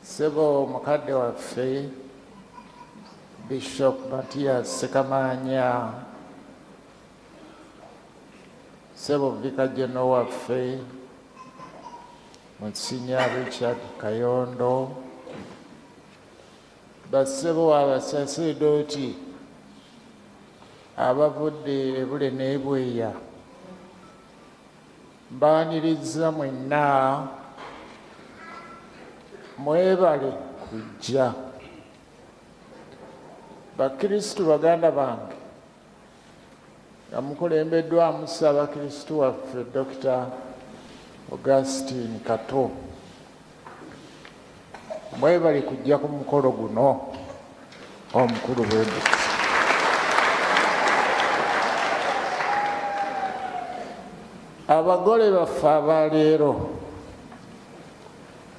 Sebo mukadde waffe Bishop Matthias Ssekamanya, Sebo Vicar General waffe Monsignor Richard Kayondo, basebo abasaserdoti abavudde ebule n'ebweya, mbaaniriza mwenna mwebale kujja. Bakristu baganda bange nga mukulembeddwamu Ssaabakristu waffe Dr. Augustine Kato, mwebale kujja ku mukolo guno omukulu bw'endiki. Abagole baffe abaleero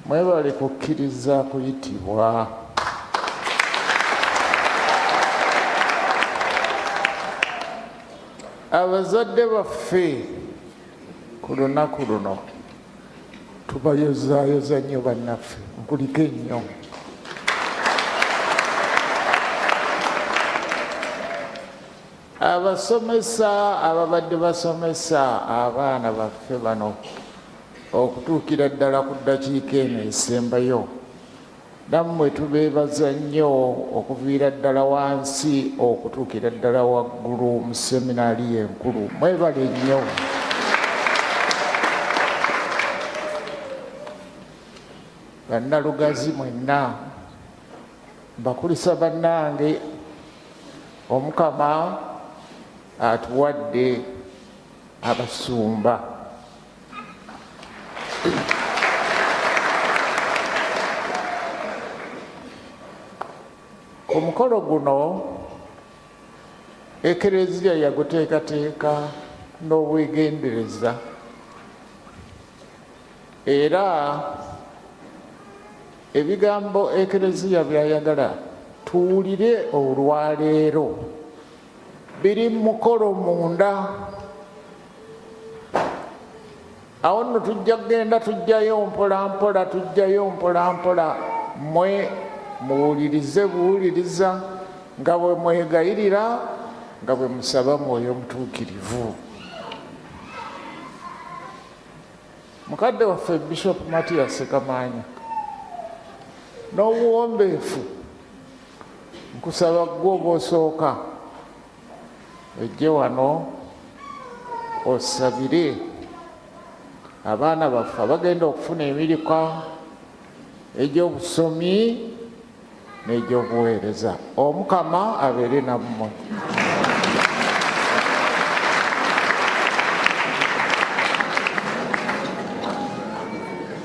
mwebale kukkiriza kuyitibwa. Abazadde baffe ku lunaku luno tubayozaayoza nnyo bannaffe, mpulika ennyo. Abasomesa ababadde basomesa abaana baffe bano okutuukira ddala ku ddakiika eno esembayo, nammwe tubeebaza nnyo okuviira ddala wansi okutuukira ddala waggulu mu seminaari enkulu. Mwebale nnyo. Bannalugazi mwenna mbakulisa bannange, Omukama atuwadde abasumba. Ku mukolo guno Ekereziya yaguteekateeka n'obwegendereza, era ebigambo Ekereziya byayagala tuwulire olwaleero biri mukolo munda. Awo nno tujja kugenda tujjayo mpola mpola, mwe muwulirize buwuliriza, nga bwe mwegayirira, nga bwe musaba Mwoyo Mutuukirivu. Mukadde waffe Bishop Matthias Ssekamanya, n'obuwombeefu nkusaba gwe oba osooka ojje wano osabire abaana baffe abagenda okufuna emirika egy'obusomi n'egy'obuweereza. Omukama abeere nammwe.